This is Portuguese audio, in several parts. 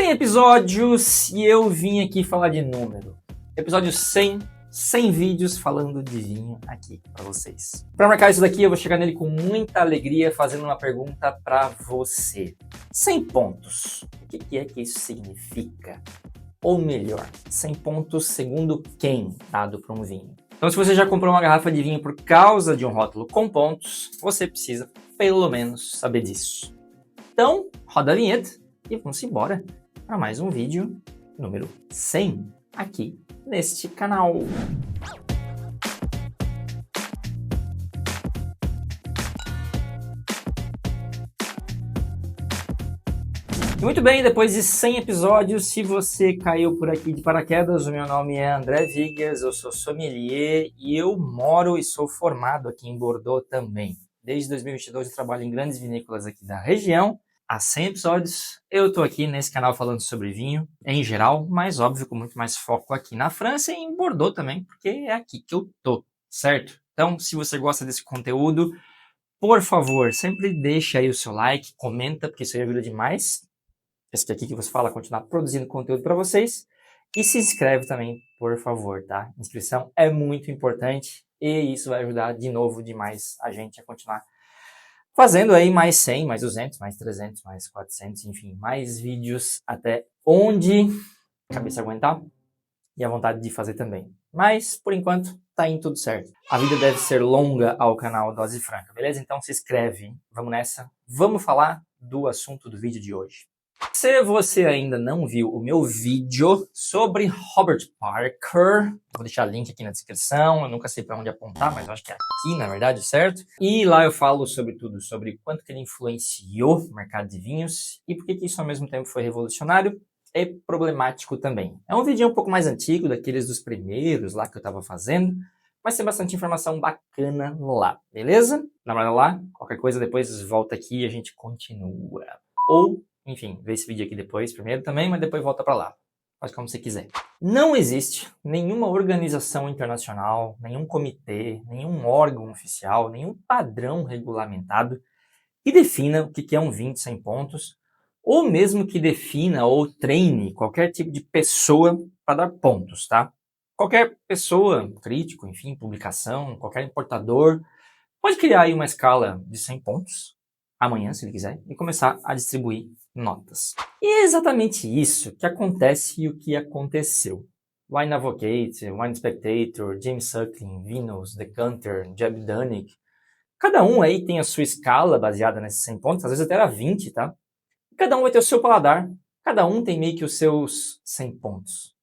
100 episódios e eu vim aqui falar de número. Episódio 100 vídeos falando de vinho aqui para vocês. Para marcar isso daqui, eu vou chegar nele com muita alegria fazendo uma pergunta para você. 100 pontos. O que é que isso significa? Ou melhor, 100 pontos segundo quem dado para um vinho? Então, se você já comprou uma garrafa de vinho por causa de um rótulo com pontos, você precisa pelo menos saber disso. Então, roda a vinheta e vamos embora para mais um vídeo número 100 aqui neste canal. Muito bem, depois de 100 episódios, se você caiu por aqui de paraquedas, o meu nome é André Vigas, eu sou sommelier e eu moro e sou formado aqui em Bordeaux também. Desde 2022 eu trabalho em grandes vinícolas aqui da região. Há 100 episódios, eu tô aqui nesse canal falando sobre vinho em geral, mas óbvio com muito mais foco aqui na França e em Bordeaux também, porque é aqui que eu tô, certo? Então, se você gosta desse conteúdo, por favor, sempre deixa aí o seu like, comenta, porque isso aí ajuda demais. Esse aqui que você fala, continuar produzindo conteúdo para vocês. E se inscreve também, por favor, tá? Inscrição é muito importante e isso vai ajudar de novo demais a gente a continuar fazendo aí mais 100, mais 200, mais 300, mais 400, enfim, mais vídeos até onde a cabeça aguentar e a vontade de fazer também. Mas, por enquanto, tá indo tudo certo. A vida deve ser longa ao canal Dose Franca, beleza? Então se inscreve, vamos nessa. Vamos falar do assunto do vídeo de hoje. Se você ainda não viu o meu vídeo sobre Robert Parker, vou deixar o link aqui na descrição, eu nunca sei para onde apontar, mas eu acho que é aqui, na verdade, certo? E lá eu falo sobre tudo, sobre quanto que ele influenciou o mercado de vinhos e por que isso ao mesmo tempo foi revolucionário e problemático também. É um vídeo um pouco mais antigo, daqueles dos primeiros lá que eu estava fazendo, mas tem bastante informação bacana lá, beleza? Dá uma olhada lá, qualquer coisa depois volta aqui e a gente continua. Ou enfim, vê esse vídeo aqui depois, primeiro também, mas depois volta para lá. Faz como você quiser. Não existe nenhuma organização internacional, nenhum comitê, nenhum órgão oficial, nenhum padrão regulamentado que defina o que é um vinho de 100 pontos, ou mesmo que defina ou treine qualquer tipo de pessoa para dar pontos, tá? Qualquer pessoa, crítico, enfim, publicação, qualquer importador, pode criar aí uma escala de 100 pontos, amanhã, se ele quiser, e começar a distribuir notas. E é exatamente isso que acontece e o que aconteceu. Wine Advocate, Wine Spectator, James Suckling, Vinous, Decanter, Jeb Dunning, cada um aí tem a sua escala baseada nesses 100 pontos, às vezes até era 20, tá? E cada um vai ter o seu paladar, cada um tem meio que os seus 100 pontos.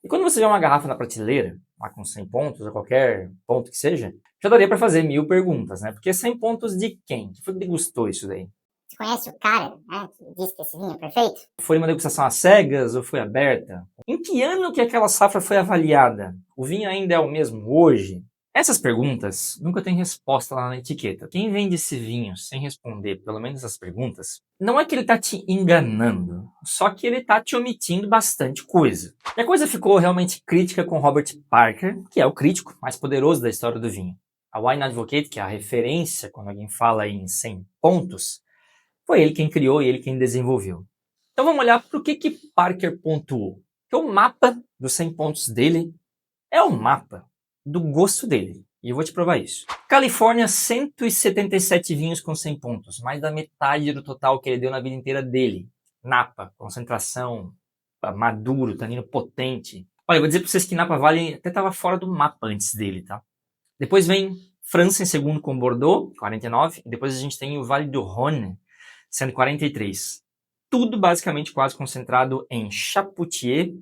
E quando você vê uma garrafa na prateleira, lá com 100 pontos, ou qualquer ponto que seja, já daria para fazer 1000 perguntas, né? Porque 100 pontos de quem? Que foi que degustou isso daí? Você conhece o cara, né, que disse que esse vinho é perfeito? Foi uma degustação às cegas ou foi aberta? Em que ano que aquela safra foi avaliada? O vinho ainda é o mesmo hoje? Essas perguntas nunca têm resposta lá na etiqueta. Quem vende esse vinho sem responder pelo menos essas perguntas, não é que ele está te enganando, só que ele está te omitindo bastante coisa. E a coisa ficou realmente crítica com Robert Parker, que é o crítico mais poderoso da história do vinho. A Wine Advocate, que é a referência quando alguém fala em 100 pontos, foi ele quem criou e ele quem desenvolveu. Então vamos olhar para o que Parker pontuou. Porque o mapa dos 100 pontos dele é o mapa do gosto dele. E eu vou te provar isso. Califórnia, 177 vinhos com 100 pontos. Mais da metade do total que ele deu na vida inteira dele. Napa, concentração, maduro, tanino potente. Olha, eu vou dizer para vocês que Napa Valley até estava fora do mapa antes dele, tá? Depois vem França em segundo com Bordeaux, 49. E depois a gente tem o Vale do Rhône, 143. Tudo basicamente quase concentrado em Chapoutier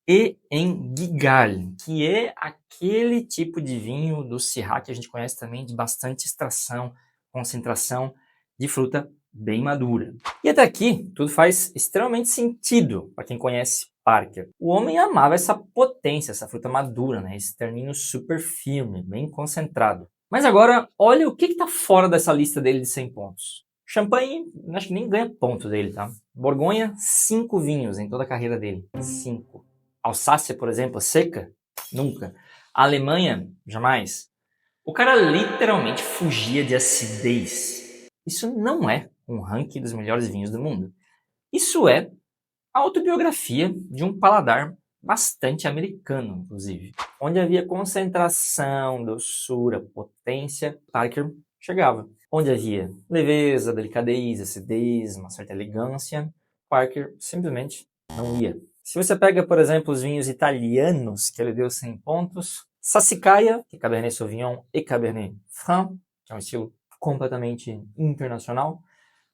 e em Guigal, que é aquele tipo de vinho do Syrah que a gente conhece também de bastante extração, concentração de fruta bem madura. E até aqui tudo faz extremamente sentido para quem conhece Parker. O homem amava essa potência, essa fruta madura, né? Esse tannino super firme, bem concentrado. Mas agora, olha o que está fora dessa lista dele de 100 pontos. Champanhe, acho que nem ganha ponto dele, tá? Borgonha, 5 vinhos em toda a carreira dele. 5. Alsácia, por exemplo, seca? Nunca. A Alemanha, jamais. O cara literalmente fugia de acidez. Isso não é um ranking dos melhores vinhos do mundo. Isso é A autobiografia de um paladar bastante americano, inclusive. Onde havia concentração, doçura, potência, Parker chegava. Onde havia leveza, delicadeza, acidez, uma certa elegância, Parker simplesmente não ia. Se você pega, por exemplo, os vinhos italianos, que ele deu 100 pontos, Sassicaia, que é Cabernet Sauvignon e Cabernet Franc, que é um estilo completamente internacional,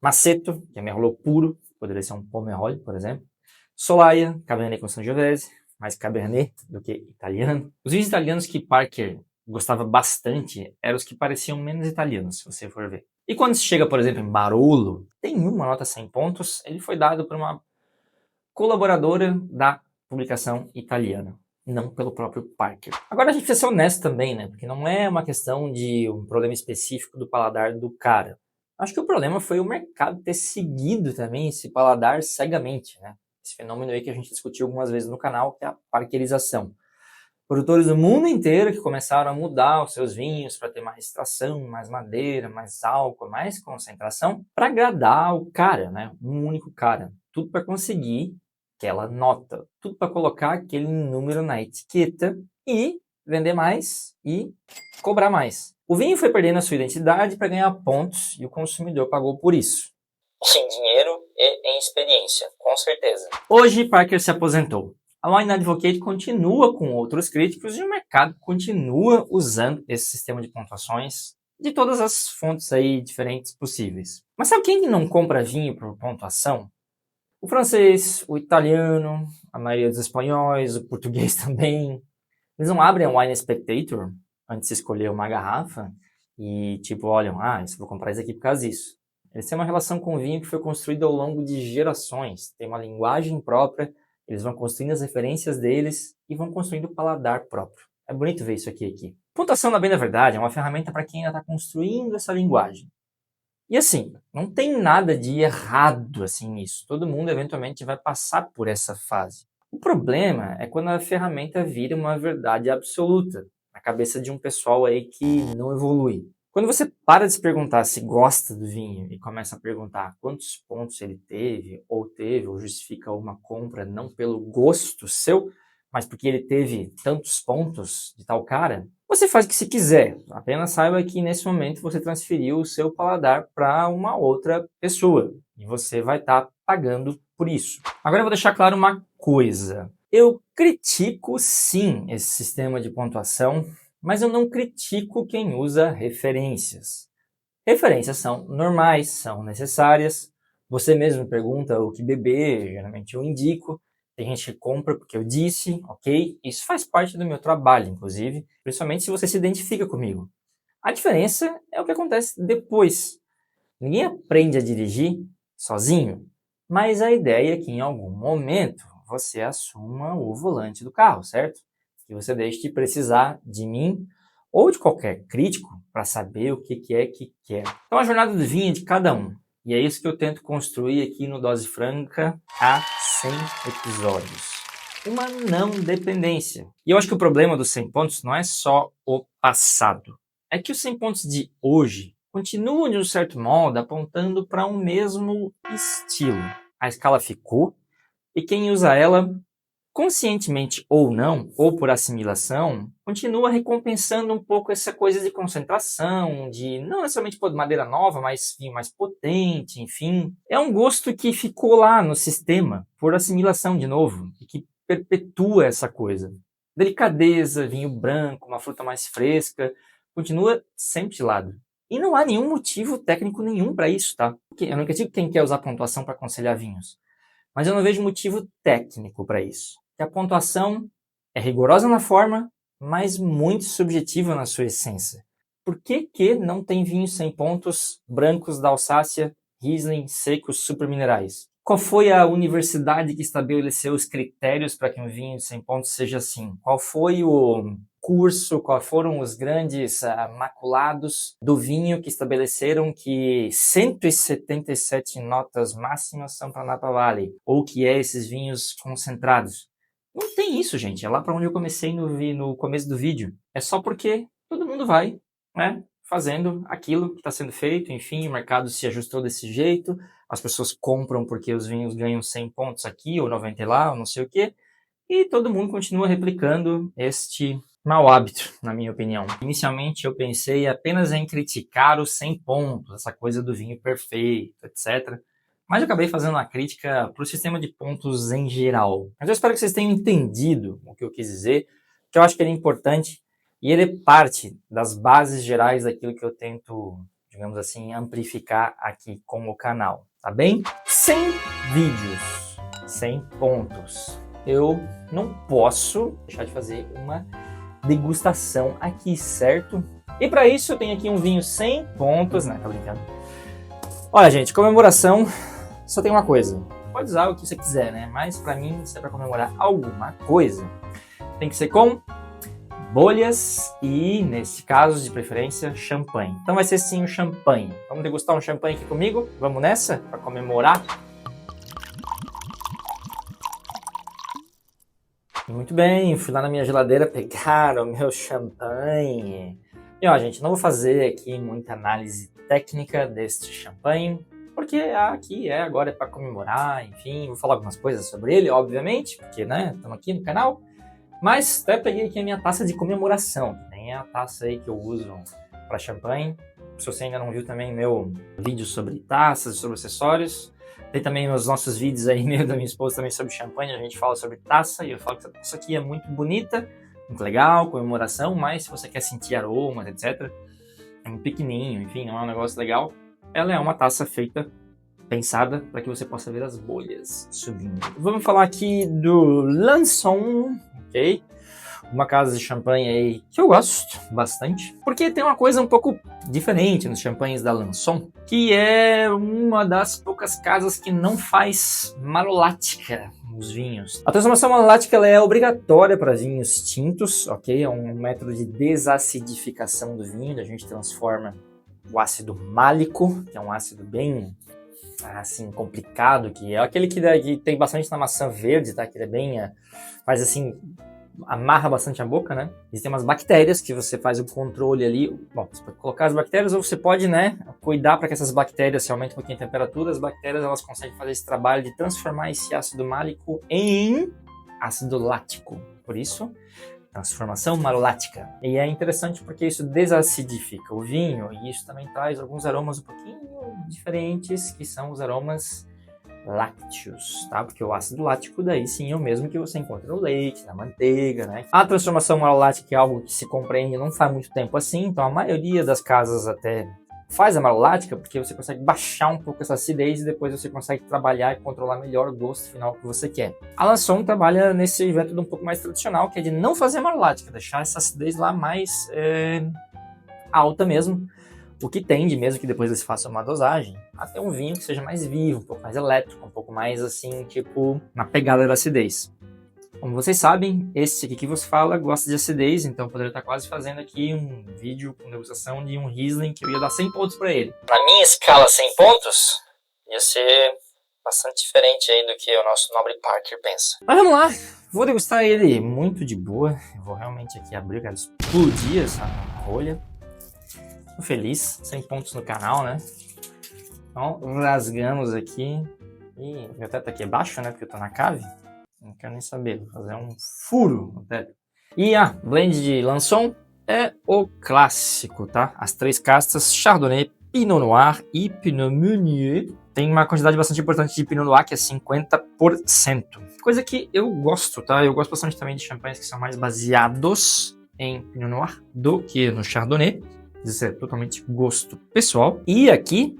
Masseto, que é Merlot puro, poderia ser um Pomerol, por exemplo, Solaia, Cabernet com Sangiovese, mais Cabernet do que italiano. Os vinhos italianos que Parker gostava bastante eram os que pareciam menos italianos, se você for ver. E quando se chega, por exemplo, em Barolo, tem uma nota 100 pontos, ele foi dado por uma colaboradora da publicação italiana, não pelo próprio Parker. Agora a gente precisa ser honesto também, né? Porque não é uma questão de um problema específico do paladar do cara. Acho que o problema foi o mercado ter seguido também esse paladar cegamente, né? Esse fenômeno aí que a gente discutiu algumas vezes no canal, que é a parkerização. Produtores do mundo inteiro que começaram a mudar os seus vinhos para ter mais extração, mais madeira, mais álcool, mais concentração, para agradar o cara, né? Um único cara. Tudo para conseguir aquela nota, tudo para colocar aquele número na etiqueta e vender mais e cobrar mais. O vinho foi perdendo a sua identidade para ganhar pontos e o consumidor pagou por isso. Em dinheiro e em experiência, com certeza. Hoje, Parker se aposentou. A Wine Advocate continua com outros críticos e o mercado continua usando esse sistema de pontuações de todas as fontes aí diferentes possíveis. Mas sabe quem não compra vinho por pontuação? O francês, o italiano, a maioria dos espanhóis, o português também. Eles não abrem a Wine Spectator antes de escolher uma garrafa e tipo, olham, vou comprar isso aqui por causa disso. Eles têm uma relação com o vinho que foi construída ao longo de gerações, tem uma linguagem própria, eles vão construindo as referências deles e vão construindo o paladar próprio. É bonito ver isso aqui. Pontuação, na bem da verdade, é uma ferramenta para quem ainda está construindo essa linguagem. E assim, não tem nada de errado assim nisso. Todo mundo eventualmente vai passar por essa fase. O problema é quando a ferramenta vira uma verdade absoluta na cabeça de um pessoal aí que não evolui. Quando você para de se perguntar se gosta do vinho e começa a perguntar quantos pontos ele teve, ou justifica uma compra não pelo gosto seu, mas porque ele teve tantos pontos de tal cara, você faz o que se quiser. Apenas saiba que nesse momento você transferiu o seu paladar para uma outra pessoa e você vai estar pagando por isso. Agora eu vou deixar claro uma coisa. Eu critico sim esse sistema de pontuação, mas eu não critico quem usa referências. Referências são normais, são necessárias. Você mesmo me pergunta o que beber, geralmente eu indico. Tem gente que compra porque eu disse, ok? Isso faz parte do meu trabalho, inclusive, principalmente se você se identifica comigo. A diferença é o que acontece depois. Ninguém aprende a dirigir sozinho, mas a ideia é que em algum momento você assuma o volante do carro, certo? Que você deixe de precisar de mim ou de qualquer crítico para saber o que é que quer. Então a jornada do vinho é de cada um. E é isso que eu tento construir aqui no Dose Franca há 100 episódios. Uma não dependência. E eu acho que o problema dos 100 pontos não é só o passado. É que os 100 pontos de hoje continuam, de um certo modo, apontando para um mesmo estilo. A escala ficou, e quem usa ela, conscientemente ou não, ou por assimilação, continua recompensando um pouco essa coisa de concentração, de não necessariamente pôr madeira nova, mas vinho mais potente, enfim. É um gosto que ficou lá no sistema, por assimilação de novo, e que perpetua essa coisa. Delicadeza, vinho branco, uma fruta mais fresca, continua sempre de lado. E não há nenhum motivo técnico nenhum para isso, tá? Eu não critico quem quer usar pontuação para aconselhar vinhos, mas eu não vejo motivo técnico para isso. Que a pontuação é rigorosa na forma, mas muito subjetiva na sua essência. Por que não tem vinhos 100 pontos brancos da Alsácia, Riesling, secos, superminerais? Qual foi a universidade que estabeleceu os critérios para que um vinho de 100 pontos seja assim? Qual foi o curso, quais foram os grandes maculados do vinho que estabeleceram que 177 notas máximas são para Napa Valley? Ou que é esses vinhos concentrados? Não tem isso, gente. É lá para onde eu comecei no começo do vídeo. É só porque todo mundo vai, né? fazendo aquilo que está sendo feito, enfim, o mercado se ajustou desse jeito, as pessoas compram porque os vinhos ganham 100 pontos aqui, ou 90 lá, ou não sei o quê, e todo mundo continua replicando este mau hábito, na minha opinião. Inicialmente eu pensei apenas em criticar os 100 pontos, essa coisa do vinho perfeito, etc., mas eu acabei fazendo uma crítica para o sistema de pontos em geral. Mas eu espero que vocês tenham entendido o que eu quis dizer, que eu acho que ele é importante e ele é parte das bases gerais daquilo que eu tento, digamos assim, amplificar aqui com o canal, tá bem? 100 vídeos, 100 pontos. Eu não posso deixar de fazer uma degustação aqui, certo? E para isso eu tenho aqui um vinho 100 pontos, né? Tá brincando? Olha, gente, comemoração só tem uma coisa. Pode usar o que você quiser, né? Mas para mim, se é para comemorar alguma coisa, tem que ser com bolhas e, nesse caso, de preferência, champanhe. Então vai ser sim o champanhe. Vamos degustar um champanhe aqui comigo? Vamos nessa? Para comemorar? Muito bem, fui lá na minha geladeira pegar o meu champanhe. E ó, gente, não vou fazer aqui muita análise técnica deste champanhe, porque aqui agora é para comemorar, enfim, vou falar algumas coisas sobre ele, obviamente, porque, né, estamos aqui no canal. Mas até peguei aqui a minha taça de comemoração, que tem a taça aí que eu uso para champanhe. Se você ainda não viu também meu vídeo sobre taças e sobre acessórios, tem também os nossos vídeos aí, meu da minha esposa também sobre champanhe, a gente fala sobre taça e eu falo que essa taça aqui é muito bonita, muito legal, comemoração, mas se você quer sentir aromas, etc., é muito pequenininho, enfim, não é um negócio legal. Ela é uma taça feita, pensada, para que você possa ver as bolhas subindo. Vamos falar aqui do Lançon, ok? Uma casa de champanhe aí que eu gosto bastante, porque tem uma coisa um pouco diferente nos champanhes da Lançon, que é uma das poucas casas que não faz malolática nos vinhos. A transformação malolática ela é obrigatória para vinhos tintos, ok? É um método de desacidificação do vinho, a gente transforma o ácido málico, que é um ácido bem assim complicado, que é aquele que tem bastante na maçã verde, tá? Que ele é bem, faz assim, amarra bastante a boca, né? Existem umas bactérias que você faz o controle ali. Bom, você pode colocar as bactérias ou você pode, né, cuidar para que essas bactérias se aumentem um pouquinho a temperatura. As bactérias, elas conseguem fazer esse trabalho de transformar esse ácido málico em ácido lático. Por isso, transformação malolática. E é interessante porque isso desacidifica o vinho e isso também traz alguns aromas um pouquinho diferentes, que são os aromas lácteos, tá? Porque o ácido lático daí sim é o mesmo que você encontra no leite, na manteiga, né? A transformação malolática é algo que se compreende não faz muito tempo assim, então a maioria das casas até faz a malolática porque você consegue baixar um pouco essa acidez e depois você consegue trabalhar e controlar melhor o gosto final que você quer. A Lançon trabalha nesse método um pouco mais tradicional, que é de não fazer malolática, deixar essa acidez lá mais alta mesmo, o que tende, mesmo que depois eles façam uma dosagem, a ter um vinho que seja mais vivo, um pouco mais elétrico, um pouco mais assim, tipo, na pegada da acidez. Como vocês sabem, esse aqui que vos fala gosta de acidez, então eu poderia estar quase fazendo aqui um vídeo com degustação de um Riesling que eu ia dar 100 pontos para ele. Na minha escala 100 pontos, ia ser bastante diferente aí do que o nosso nobre Parker pensa. Mas vamos lá, vou degustar ele muito de boa, eu vou realmente aqui abrir, eu quero explodir essa rolha. Tô feliz, 100 pontos no canal, né? Então, rasgamos aqui. E meu teto aqui é baixo, né? Porque eu tô na cave. Não quero nem saber, vou fazer um furo no teto. E a blend de Lançon é o clássico, tá? As 3 castas, Chardonnay, Pinot Noir e Pinot Meunier. Tem uma quantidade bastante importante de Pinot Noir, que é 50%. Coisa que eu gosto, tá? Eu gosto bastante também de champanhes que são mais baseados em Pinot Noir do que no Chardonnay. Isso é totalmente gosto pessoal. E aqui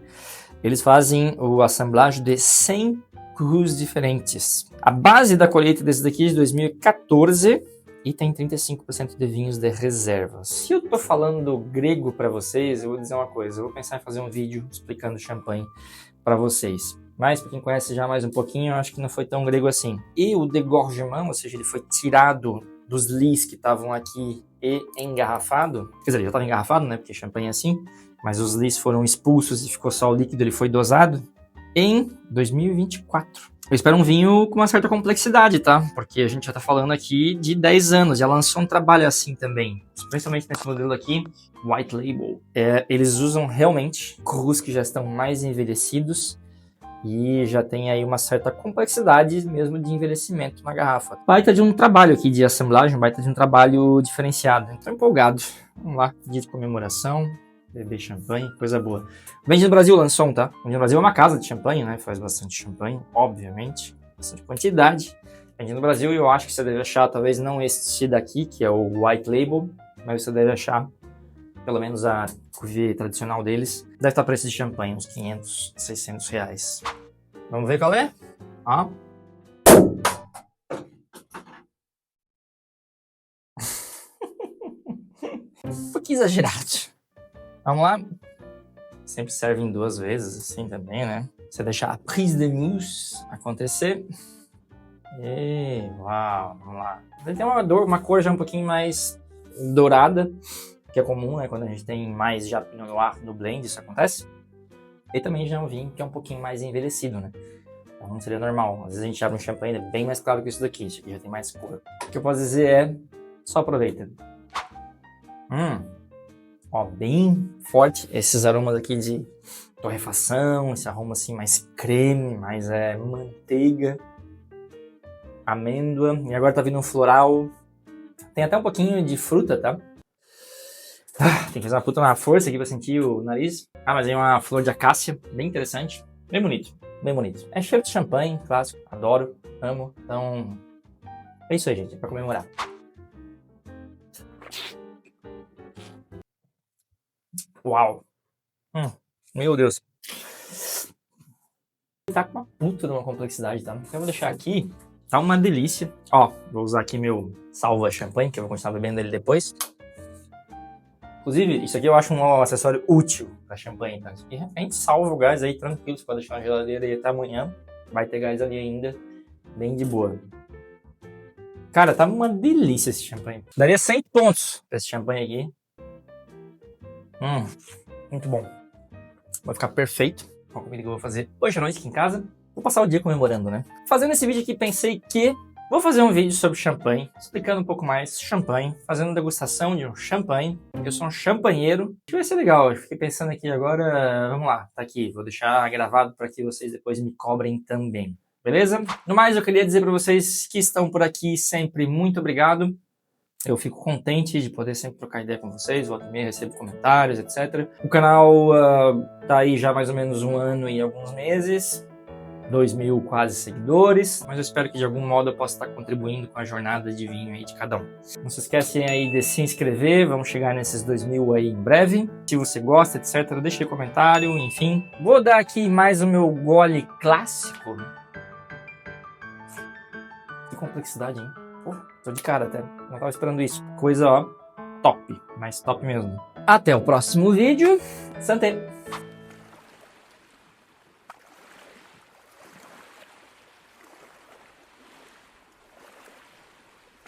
eles fazem o assemblage de 100 crus diferentes. A base da colheita desse daqui é de 2014 e tem 35% de vinhos de reserva. Se eu tô falando grego para vocês, eu vou dizer uma coisa. Eu vou pensar em fazer um vídeo explicando champanhe para vocês. Mas para quem conhece já mais um pouquinho, eu acho que não foi tão grego assim. E o degorgement, ou seja, ele foi tirado dos lis que estavam aqui e engarrafado. Quer dizer, já estava engarrafado, né? Porque champanhe é assim. Mas os lis foram expulsos e ficou só o líquido, ele foi dosado. em 2024. Eu espero um vinho com uma certa complexidade, tá? Porque a gente já tá falando aqui de 10 anos. Já lançou um trabalho assim também. Principalmente nesse modelo aqui, White Label. Eles usam realmente crus que já estão mais envelhecidos e já tem aí uma certa complexidade mesmo de envelhecimento na garrafa. Baita de um trabalho aqui de assemblagem, baita de um trabalho diferenciado. Tô empolgado. Vamos lá, dia de comemoração. Beber champanhe, coisa boa. Vende no Brasil, lançou um, tá? Vende no Brasil é uma casa de champanhe, né? Faz bastante champanhe, obviamente. Bastante quantidade. Vende no Brasil e eu acho que você deve achar, talvez não este daqui, que é o White Label, mas você deve achar, pelo menos a cuvée tradicional deles, deve estar preço de champanhe, uns 500, 600 reais. Vamos ver qual é? Ó. Um pouquinho exagerado. Vamos lá. Sempre servem 2 vezes, assim também, né? Você deixar a prise de mousse acontecer. E uau, vamos lá. Ele tem uma cor já um pouquinho mais dourada, que é comum, né? Quando a gente tem mais já Pinot Noir no blend, isso acontece. E também já é um vinho que é um pouquinho mais envelhecido, né? Então não seria normal. Às vezes a gente abre um champanhe, ele é bem mais claro que isso daqui. Isso aqui já tem mais cor. O que eu posso dizer é, só aproveita. Ó, bem forte esses aromas aqui de torrefação, esse aroma assim mais creme, mais manteiga, amêndoa, e agora tá vindo um floral, tem até um pouquinho de fruta, tá? Tem que fazer uma puta na força aqui pra sentir o nariz. Mas tem uma flor de acácia, bem interessante, bem bonito, bem bonito. É cheiro de champanhe, clássico, adoro, amo, então é isso aí, gente, é pra comemorar. Uau! Meu Deus! Tá com uma puta de uma complexidade, tá? Então eu vou deixar aqui, tá uma delícia. Ó, vou usar aqui meu salva champanhe, que eu vou continuar bebendo ele depois. Inclusive, isso aqui eu acho um acessório útil pra champanhe, tá? E de repente salva o gás aí tranquilo, você pode deixar na geladeira e até amanhã vai ter gás ali ainda, bem de boa. Cara, tá uma delícia esse champanhe. Daria 100 pontos pra esse champanhe aqui. Muito bom. Vai ficar perfeito com a comida que eu vou fazer hoje à noite aqui em casa. Vou passar o dia comemorando, né? Fazendo esse vídeo aqui, pensei que vou fazer um vídeo sobre champanhe, explicando um pouco mais champanhe, fazendo degustação de um champanhe. Eu sou um champanheiro. Acho que vai ser legal. Eu fiquei pensando aqui agora, vamos lá, tá aqui. Vou deixar gravado para que vocês depois me cobrem também. Beleza? No mais, eu queria dizer para vocês que estão por aqui sempre muito obrigado. Eu fico contente de poder sempre trocar ideia com vocês, volta e meia, recebo comentários, etc. O canal tá aí já mais ou menos 1 ano e alguns meses, 2.000 quase seguidores, mas eu espero que de algum modo eu possa estar contribuindo com a jornada de vinho aí de cada um. Não se esquecem aí de se inscrever, vamos chegar nesses 2.000 aí em breve. Se você gosta, etc, deixe aí comentário, enfim. Vou dar aqui mais o meu gole clássico. Que complexidade, hein? Tô de cara até, não tava esperando isso. Coisa, ó, top, mas top mesmo. Até o próximo vídeo. Santé!